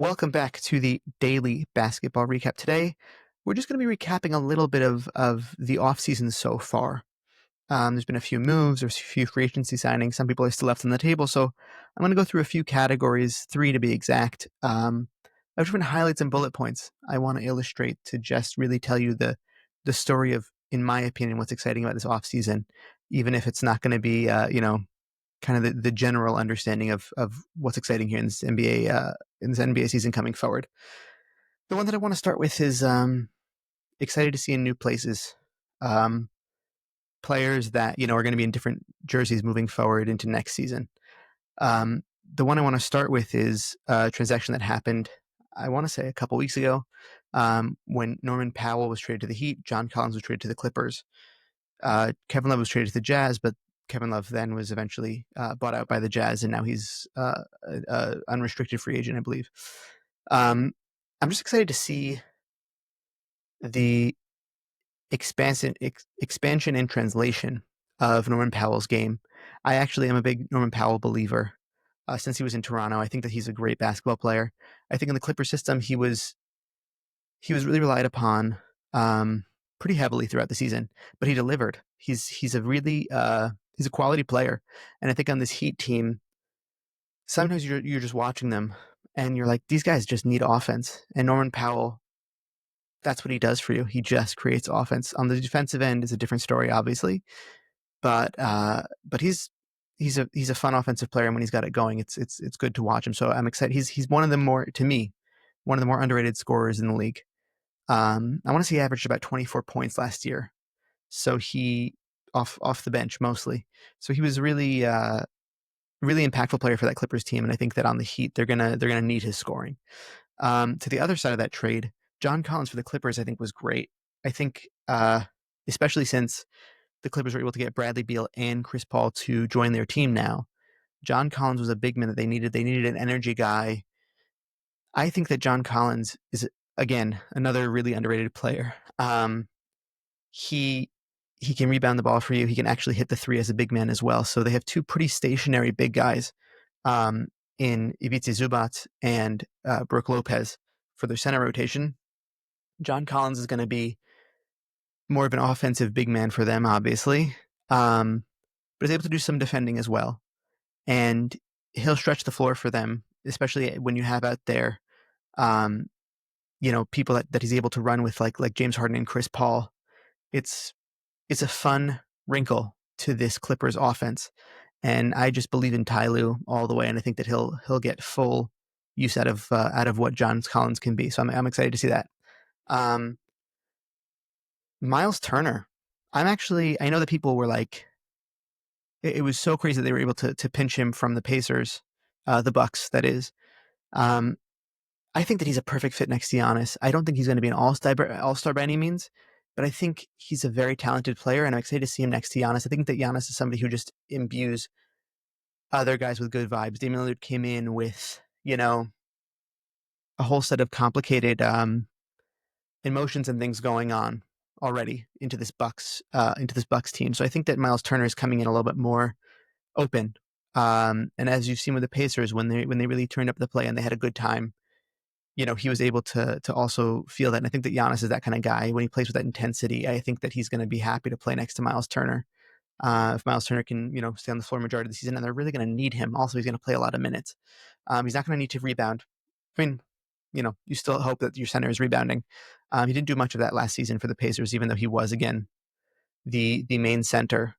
Welcome back to the daily basketball recap. Today, we're just going to be recapping a little bit of the offseason so far. There's been a few moves, there's a few free agency signings. Some people are still left on the table. So I'm going to go through a few categories, three to be exact, of different highlights and bullet points I want to illustrate to just really tell you the story of, in my opinion, what's exciting about this offseason, even if it's not going to be, kind of the general understanding of what's exciting here in this NBA season coming forward. The one that I want to start with is excited to see in new places, um, players that are going to be in different jerseys moving forward into next season. The one I want to start with is a transaction that happened, I want to say, a couple weeks ago, when Norman Powell was traded to the Heat, John Collins was traded to the Clippers. Kevin Love was traded to the Jazz, but Kevin Love then was eventually bought out by the Jazz, and now he's a unrestricted free agent, I believe. I'm just excited to see the expansion and translation of Norman Powell's game. I actually am a big Norman Powell believer. Since he was in Toronto, I think that he's a great basketball player. I think in the Clipper system, he was really relied upon pretty heavily throughout the season, but he delivered. He's a really he's a quality player, and I think on this Heat team, sometimes you're just watching them, and you're like, these guys just need offense. And Norman Powell, that's what he does for you. He just creates offense. On the defensive end is a different story, obviously, but he's a fun offensive player, and when he's got it going, it's good to watch him. So I'm excited. He's one of the more, to me, one of the more underrated scorers in the league. I want to say he averaged about 24 points last year. So he off the bench mostly. So he was really impactful player for that Clippers team, and I think that on the Heat they're gonna need his scoring. To the other side of that trade, John Collins for the Clippers I think was great. I think especially since the Clippers were able to get Bradley Beal and Chris Paul to join their team now. John Collins was a big man that they needed. They needed an energy guy. I think that John Collins is, again, another really underrated player. He he can rebound the ball for you. He can actually hit the three as a big man as well. So they have two pretty stationary big guys um, in Ivica Zubac and Brooke Lopez for their center rotation. John Collins is going to be more of an offensive big man for them, obviously, but is able to do some defending as well. And he'll stretch the floor for them, especially when you have out there, um, people that he's able to run with, like James Harden and Chris Paul. It's it's a fun wrinkle to this Clippers offense, and I just believe in Ty Lue all the way, and I think that he'll get full use out of what John Collins can be. So I'm excited to see that. Um, Miles Turner, I know that people were like, it was so crazy that they were able to pinch him from the Pacers, the Bucks, that is. Um, I think that he's a perfect fit next to Giannis. I don't think he's going to be an all-star by any means, but I think he's a very talented player, and I'm excited to see him next to Giannis. I think that Giannis is somebody who just imbues other guys with good vibes. Damian Lillard came in with, a whole set of complicated emotions and things going on already into this Bucks team. So I think that Miles Turner is coming in a little bit more open. And as you've seen with the Pacers, when they really turned up the play and they had a good time, he was able to also feel that. And I think that Giannis is that kind of guy. When he plays with that intensity, I think that he's going to be happy to play next to Miles Turner. If Miles Turner can, stay on the floor majority of the season, and they're really going to need him. Also, he's going to play a lot of minutes. He's not going to need to rebound. I mean, you still hope that your center is rebounding. He didn't do much of that last season for the Pacers, even though he was, again, the main center.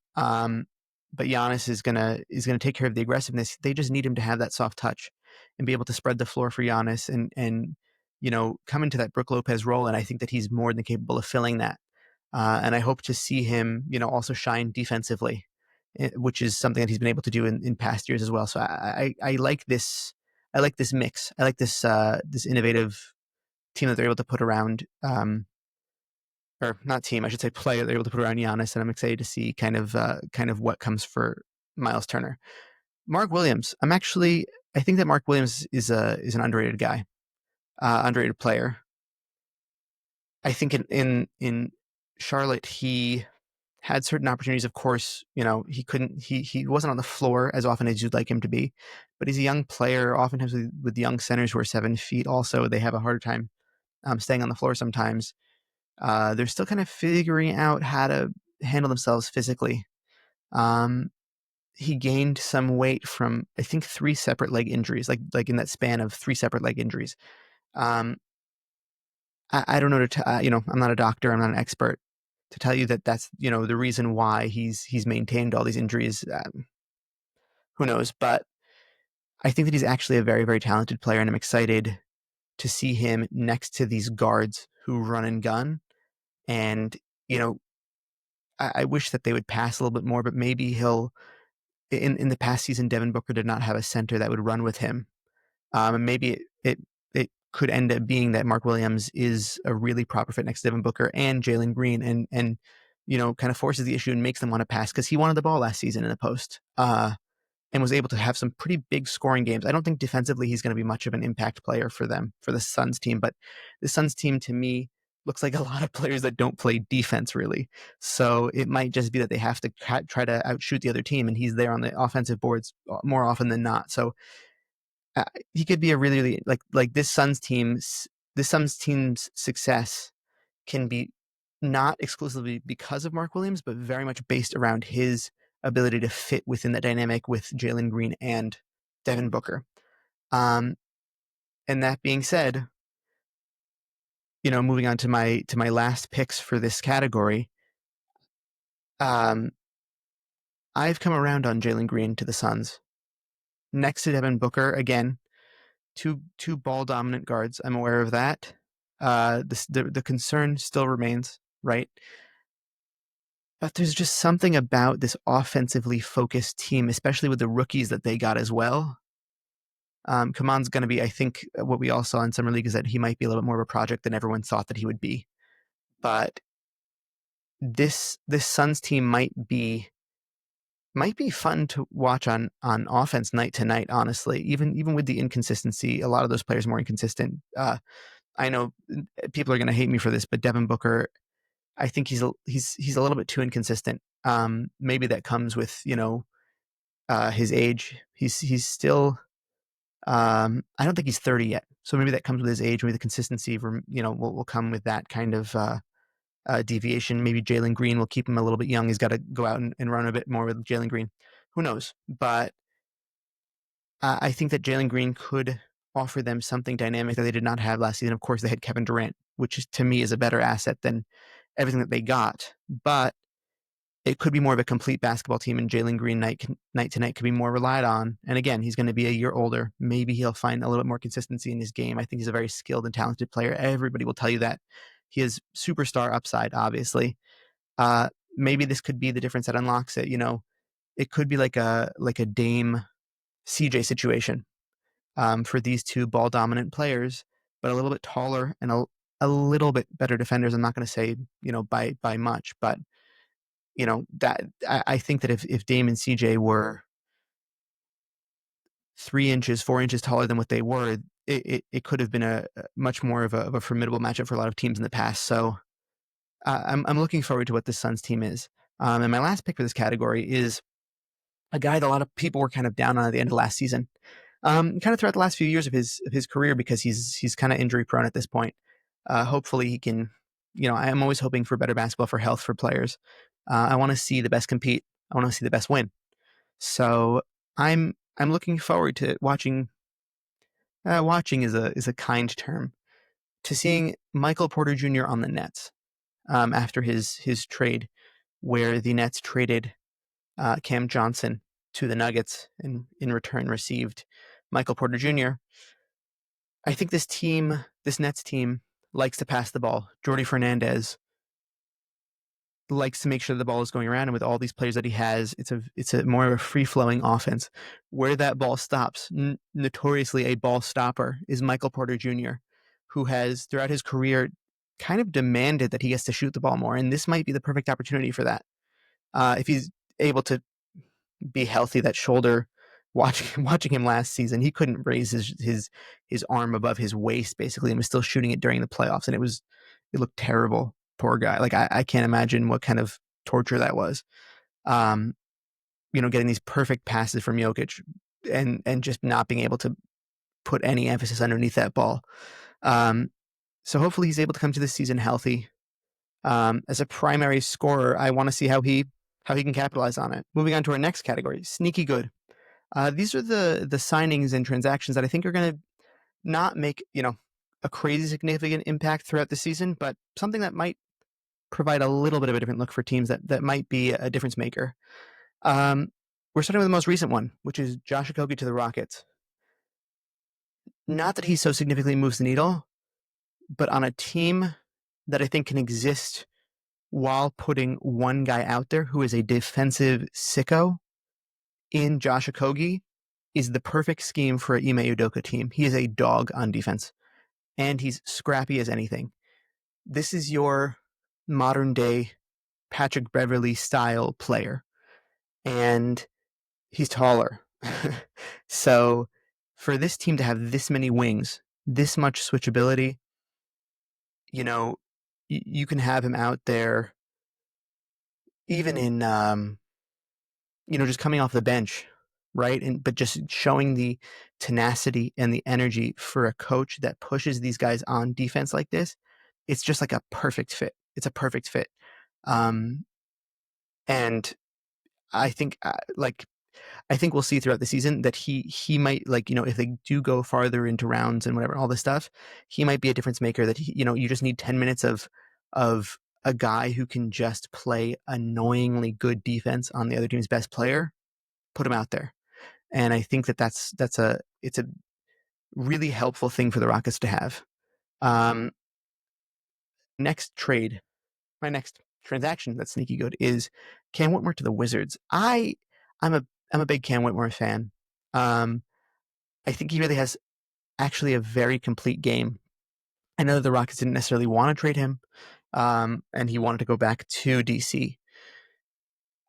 But Giannis is gonna take care of the aggressiveness. They just need him to have that soft touch and be able to spread the floor for Giannis and come into that Brook Lopez role. And I think that he's more than capable of filling that. And I hope to see him, also shine defensively, which is something that he's been able to do in past years as well. So I like this. I like this mix. I like this innovative team that they're able to put around, or not team, I should say player they're able to put around Giannis, and I'm excited to see kind of what comes for Miles Turner. Mark Williams, I think that Mark Williams is an underrated guy, underrated player. I think in Charlotte had certain opportunities. Of course, he wasn't on the floor as often as you'd like him to be, but he's a young player. Oftentimes with young centers who are 7 feet, also they have a harder time staying on the floor sometimes. They're still kind of figuring out how to handle themselves physically. Um, he gained some weight from, I think, 3 separate leg injuries, like in that span of 3 separate leg injuries. Um, I don't know I'm not a doctor, I'm not an expert to tell you that that's the reason why he's maintained all these injuries. Who knows? But I think that he's actually a very, very talented player, and I'm excited to see him next to these guards who run and gun. And you know, I wish that they would pass a little bit more, but maybe he'll. In the past season, Devin Booker did not have a center that would run with him. And maybe it could end up being that Mark Williams is a really proper fit next to Devin Booker and Jalen Green, and kind of forces the issue and makes them want to pass because he wanted the ball last season in the post, and was able to have some pretty big scoring games. I don't think defensively he's going to be much of an impact player for the Suns team, but the Suns team to me looks like a lot of players that don't play defense really. So it might just be that they have to try to outshoot the other team, and he's there on the offensive boards more often than not. So he could be a really, really like this Suns team's success can be not exclusively because of Mark Williams, but very much based around his ability to fit within the dynamic with Jalen Green and Devin Booker. Um, and that being said, moving on to my last picks for this category, um, I've come around on Jalen Green to the Suns next to Devin Booker again. Two ball dominant guards. I'm aware of that. The concern still remains, right? But there's just something about this offensively focused team, especially with the rookies that they got as well. Kaman's going to be, I think, what we all saw in summer league is that he might be a little bit more of a project than everyone thought that he would be. But this Suns team might be fun to watch on offense night to night. Honestly, even with the inconsistency, a lot of those players are more inconsistent. I know people are going to hate me for this, but Devin Booker, I think he's a little bit too inconsistent. Maybe that comes with his age. He's still. I don't think he's 30 yet, so maybe that comes with his age. Maybe the consistency, will come with that kind of deviation. Maybe Jalen Green will keep him a little bit young. He's got to go out and run a bit more with Jalen Green. Who knows? But I think that Jalen Green could offer them something dynamic that they did not have last season. Of course, they had Kevin Durant, which to me is a better asset than everything that they got. But it could be more of a complete basketball team, and Jalen Green night to night could be more relied on. And again, he's going to be a year older. Maybe he'll find a little bit more consistency in his game. I think he's a very skilled and talented player. Everybody will tell you that. He has superstar upside, obviously. Maybe this could be the difference that unlocks it. It could be like a Dame CJ situation for these two ball dominant players, but a little bit taller and a little bit better defenders. I'm not going to say by much, but that I think that if Dame and CJ were 3 inches, 4 inches taller than what they were, it could have been a much more of a formidable matchup for a lot of teams in the past. So I'm looking forward to what this Suns team is. And my last pick for this category is a guy that a lot of people were kind of down on at the end of last season, kind of throughout the last few years of his career, because he's kind of injury prone at this point. Hopefully he can. I am always hoping for better basketball for health for players. I want to see the best compete. I want to see the best win. So I'm looking forward to watching. Watching is a kind term, to seeing Michael Porter Jr. on the Nets after his trade, where the Nets traded Cam Johnson to the Nuggets and in return received Michael Porter Jr. I think this Nets team likes to pass the ball. Jordi Fernandez likes to make sure the ball is going around, and with all these players that he has, it's a more of a free flowing offense. Where that ball stops, notoriously a ball stopper, is Michael Porter Jr., who has throughout his career kind of demanded that he gets to shoot the ball more, and this might be the perfect opportunity for that. If he's able to be healthy, that shoulder. Watching him last season, he couldn't raise his arm above his waist basically, and was still shooting it during the playoffs, and it looked terrible. Poor guy. Like I can't imagine what kind of torture that was. Um, getting these perfect passes from Jokic and just not being able to put any emphasis underneath that ball. Um, so hopefully he's able to come to this season healthy. As a primary scorer, I want to see how he can capitalize on it. Moving on to our next category, sneaky good. These are the signings and transactions that I think are going to not make a crazy significant impact throughout the season, but something that might provide a little bit of a different look for teams that might be a difference maker. Um, we're starting with the most recent one, which is Josh Okogie to the Rockets. Not that he so significantly moves the needle, but on a team that I think can exist while putting one guy out there who is a defensive sicko in Josh Okogie is the perfect scheme for an Ime Udoka team. He is a dog on defense, and he's scrappy as anything. This is your modern day Patrick Beverley style player, and he's taller. So for this team to have this many wings, this much switchability, you know, you can have him out there even in just coming off the bench, right? But just showing the tenacity and the energy for a coach that pushes these guys on defense like this, it's just like a perfect fit. It's a perfect fit. Um, and I think I think we'll see throughout the season that he might, like, if they do go farther into rounds and whatever, all this stuff, he might be a difference maker that you just need 10 minutes of a guy who can just play annoyingly good defense on the other team's best player, put him out there. And I think it's a really helpful thing for the Rockets to have. Um, next trade, my next transaction that's sneaky good is Cam Whitmore to the Wizards. I'm a big Cam Whitmore fan. Um, I think he really has actually a very complete game. I know the Rockets didn't necessarily want to trade him, and he wanted to go back to DC.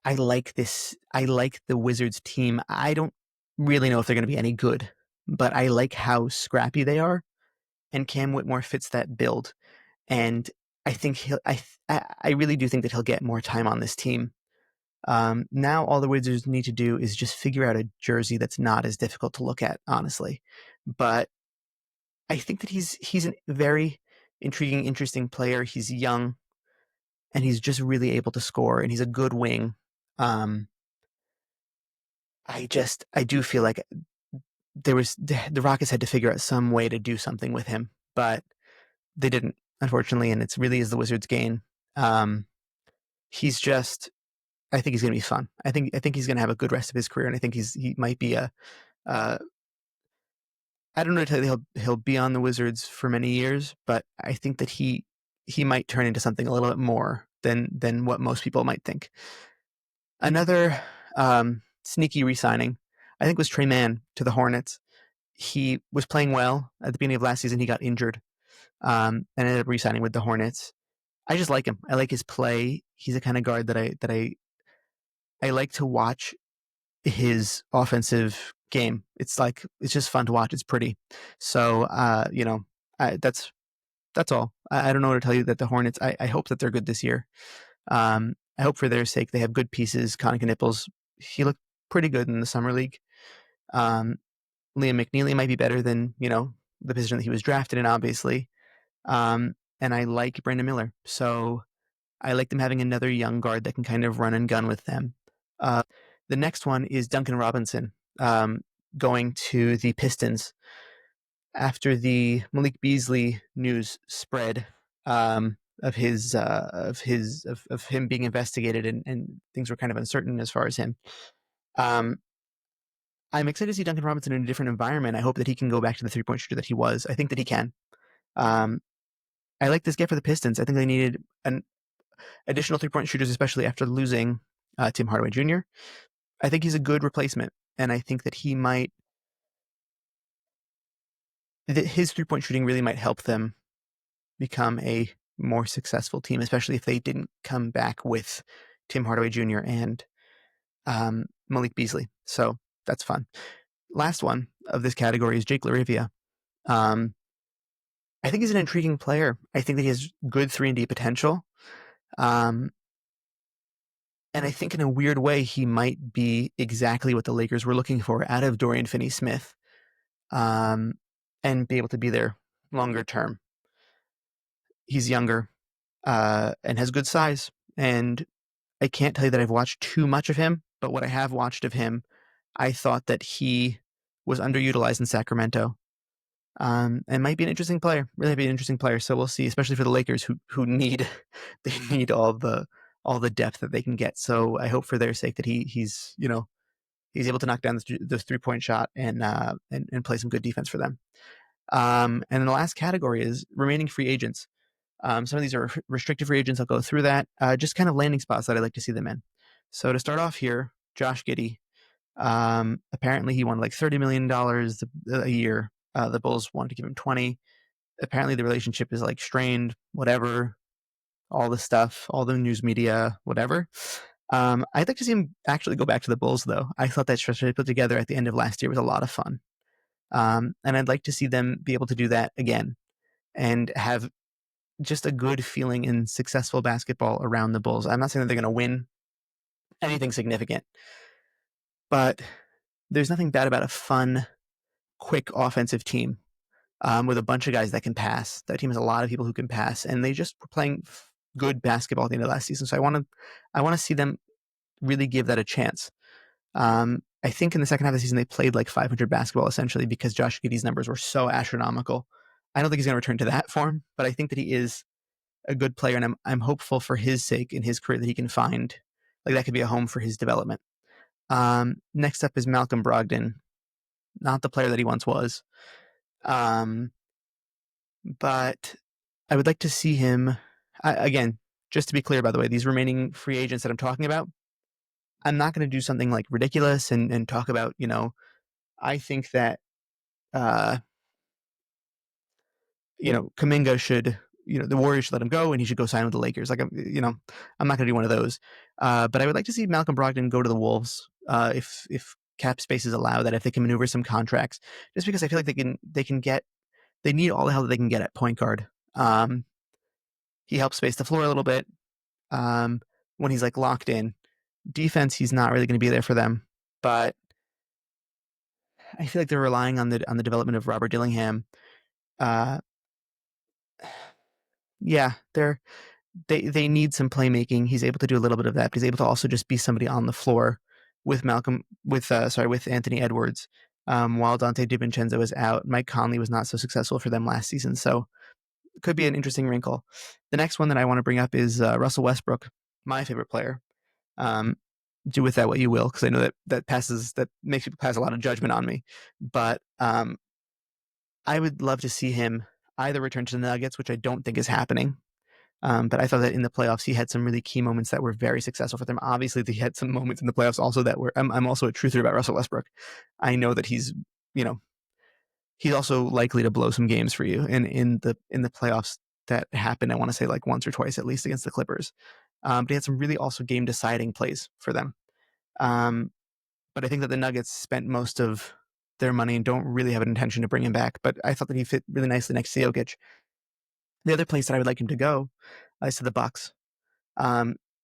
I like this. I like the Wizards team. I don't really know if they're going to be any good, but I like how scrappy they are, and Cam Whitmore fits that build. And I think I really do think that he'll get more time on this team. Now all the Wizards need to do is just figure out a jersey that's not as difficult to look at, honestly. But I think that he's a very intriguing, interesting player. He's young, and he's just really able to score, and he's a good wing. Um, I do feel like the Rockets had to figure out some way to do something with him, but they didn't, unfortunately, and it's really is the Wizards' gain. Um, he's just I think he's going to be fun. I think he's going to have a good rest of his career, and I think he might be a. Uh, I don't know to tell you he'll be on the Wizards for many years, but I think that he might turn into something a little bit more than what most people might think. Another sneaky re-signing, I think, was Trey Mann to the Hornets. He was playing well at the beginning of last season. He got injured, and ended up re-signing with the Hornets. I just like him. I like his play. He's the kind of guard that I like to watch his offensive game. It's just fun to watch. It's pretty. So that's all. I don't know what to tell you that the Hornets. I hope that they're good this year. I hope for their sake they have good pieces. Connaughton Nipples, he looked pretty good in the summer league. Um, Liam McNeely might be better than the position that he was drafted in, obviously. And I like Brandon Miller, so I like them having another young guard that can kind of run and gun with them. The next one is Duncan Robinson, going to the Pistons after the Malik Beasley news spread, of him being investigated, and things were kind of uncertain as far as him. Um, I'm excited to see Duncan Robinson in a different environment. I hope that he can go back to the 3-point shooter that he was. I think that he can. Um, I like this get for the Pistons. I think they needed an additional 3-point shooters, especially after losing Tim Hardaway Jr. I think he's a good replacement, and I think that his 3-point shooting really might help them become a more successful team, especially if they didn't come back with Tim Hardaway Jr. and Malik Beasley. So that's fun. Last one of this category is Jake LaRivia. Um, I think he's an intriguing player. I think that he has good 3-and-D potential. Um, And I think in a weird way, he might be exactly what the Lakers were looking for out of Dorian Finney-Smith, um, and be able to be there longer term. He's younger and has good size. And I can't tell you that I've watched too much of him, but what I have watched of him, I thought that he was underutilized in Sacramento. And might be an interesting player. Really be an interesting player. So we'll see, especially for the Lakers who need they need all the depth that they can get. So I hope for their sake that he's able to knock down the 3-point shot and play some good defense for them. And then the last category is remaining free agents. Some of these are restricted free agents. I'll go through that. Just kind of landing spots that I'd like to see them in. So to start off here, Josh Giddey. Apparently he won like $30 million a year. The Bulls wanted to give him 20. Apparently the relationship is like strained, whatever, all the stuff, all the news media, whatever. I'd like to see him actually go back to the Bulls, though. I thought that stretch they put together at the end of last year was a lot of fun. And I'd like to see them be able to do that again and have just a good feeling in successful basketball around the Bulls. I'm not saying that they're going to win anything significant, but there's nothing bad about a fun, quick offensive team with a bunch of guys that can pass. That team has a lot of people who can pass, and they just were playing good basketball at the end of last season. So I want to see them really give that a chance. I think in the second half of the season they played like 500 basketball essentially because Josh Giddey's numbers were so astronomical. I don't think he's going to return to that form, but I think that he is a good player, and I'm hopeful for his sake in his career that he can find like that could be a home for his development. Next up is Malcolm Brogdon, not the player that he once was, but I would like to see him again. Just to be clear, by the way, these remaining free agents that I'm talking about, I'm not going to do something like ridiculous and talk about, I think that, uh, Kuminga should, the Warriors should let him go and he should go sign with the Lakers. Like, I'm not going to do one of those. But I would like to see Malcolm Brogdon go to the Wolves if cap spaces allow that, if they can maneuver some contracts, just because I feel like they need all the help that they can get at point guard. He helps space the floor a little bit when he's like locked in. Defense, he's not really going to be there for them, but I feel like they're relying on the development of Robert Dillingham. Uh, yeah, they need some playmaking. He's able to do a little bit of that, but he's able to also just be somebody on the floor with with Anthony Edwards. While Dante DiVincenzo is out, Mike Conley was not so successful for them last season, so it could be an interesting wrinkle. The next one that I want to bring up is Russell Westbrook, my favorite player. Do with that what you will, because I know that makes people pass a lot of judgment on me. But I would love to see him either return to the Nuggets, which I don't think is happening. But I thought that in the playoffs, he had some really key moments that were very successful for them. Obviously, he had some moments in the playoffs also that were. I'm also a truther about Russell Westbrook. I know that you know, he's also likely to blow some games for you. And in the playoffs that happened, I want to say like once or twice at least against the Clippers. But he had some really also game deciding plays for them. But I think that the Nuggets spent most of their money and don't really have an intention to bring him back. But I thought that he fit really nicely next to Jokic. The other place that I would like him to go is to the Bucks.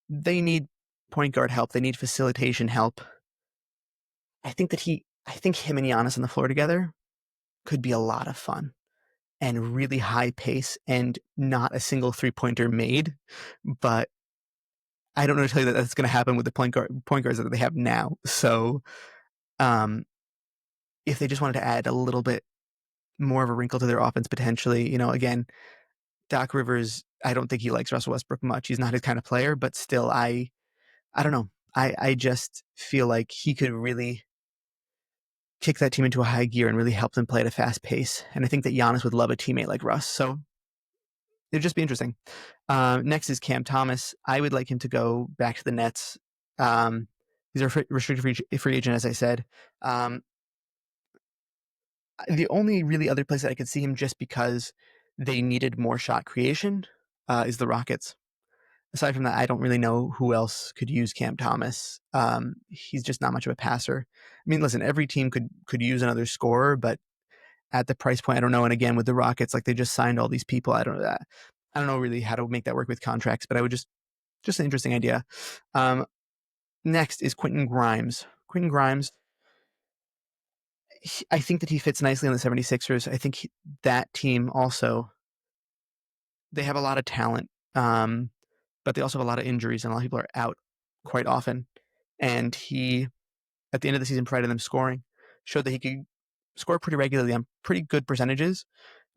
They need point guard help. They need facilitation help. I think him and Giannis on the floor together could be a lot of fun and really high pace and not a single 3-pointer made. But I don't know to tell you that that's going to happen with the point guards that they have now. So, if they just wanted to add a little bit more of a wrinkle to their offense potentially, again, Doc Rivers, I don't think he likes Russell Westbrook much. He's not his kind of player, but still, I don't know. I just feel like he could really kick that team into a high gear and really help them play at a fast pace. And I think that Giannis would love a teammate like Russ. So it'd just be interesting. Next is Cam Thomas. I would like him to go back to the Nets. He's a restricted free agent, as I said. The only really other place that I could see him just because they needed more shot creation is the Rockets. Aside from that, I don't really know who else could use Cam Thomas. He's just not much of a passer. I mean, listen, every team could use another scorer, but at the price point, I don't know. And again, with the Rockets, like they just signed all these people. I don't know that. I don't know really how to make that work with contracts, but I would just an interesting idea. Next is Quentin Grimes. Quentin Grimes, I think that he fits nicely on the 76ers. I think that team also, they have a lot of talent, but they also have a lot of injuries, and a lot of people are out quite often. And he, at the end of the season, provided them scoring, showed that he could score pretty regularly on pretty good percentages.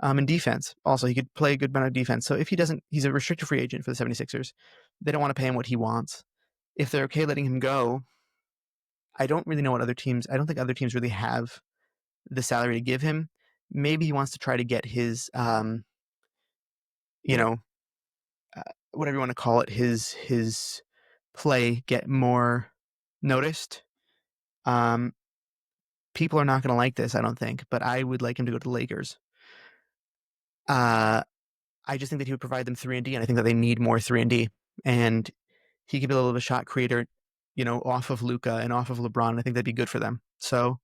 In defense, also, he could play a good amount of defense. So if he doesn't, he's a restricted free agent for the 76ers. They don't want to pay him what he wants. If they're okay letting him go, I don't really know what other teams, I don't think other teams really have the salary to give him. Maybe he wants to try to get his, you know, whatever you want to call it, his play get more noticed. Um, People are not going to like this, I don't think, but I would like him to go to the Lakers. I just think that he would provide them 3-and-D, and I think that they need more 3-and-D. And he could be a little bit of a shot creator, off of Luka and off of LeBron. I think that'd be good for them. So,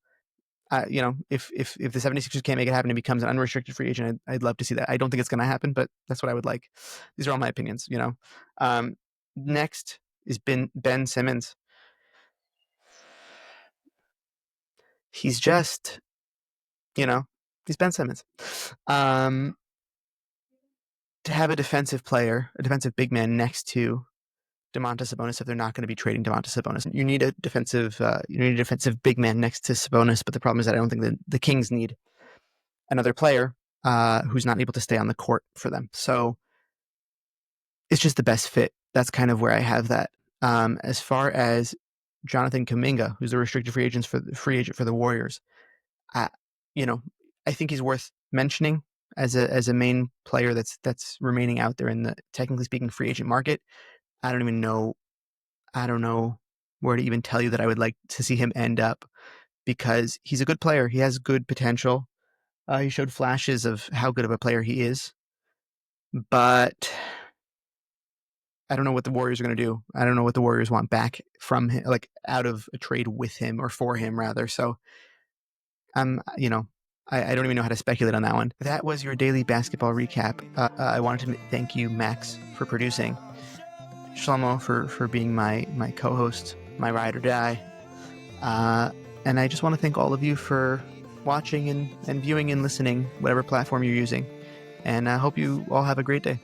if the 76ers can't make it happen and becomes an unrestricted free agent, I'd love to see that. I don't think it's going to happen, but that's what I would like. These are all my opinions, Next is Ben Simmons. He's just, he's Ben Simmons. To have a defensive player, a defensive big man next to Domantas Sabonis, if they're not going to be trading Domantas Sabonis, you need a defensive big man next to Sabonis. But the problem is that I don't think that the Kings need another player who's not able to stay on the court for them. So it's just the best fit. That's kind of where I have that. As far as Jonathan Kuminga, who's a restricted free agent for the Warriors, I think he's worth mentioning as a main player that's remaining out there in the, technically speaking, free agent market. I don't know where to even tell you that I would like to see him end up, because he's a good player. He has good potential. He showed flashes of how good of a player he is, but I don't know what the Warriors are going to do. I don't know what the Warriors want back from him, like out of a trade with him, or for him rather. So I don't even know how to speculate on that one. That was your daily basketball recap. I wanted to thank you, Max, for producing, Shlomo for being my co-host, my ride or die. And I just want to thank all of you for watching and viewing and listening, whatever platform you're using. And I hope you all have a great day.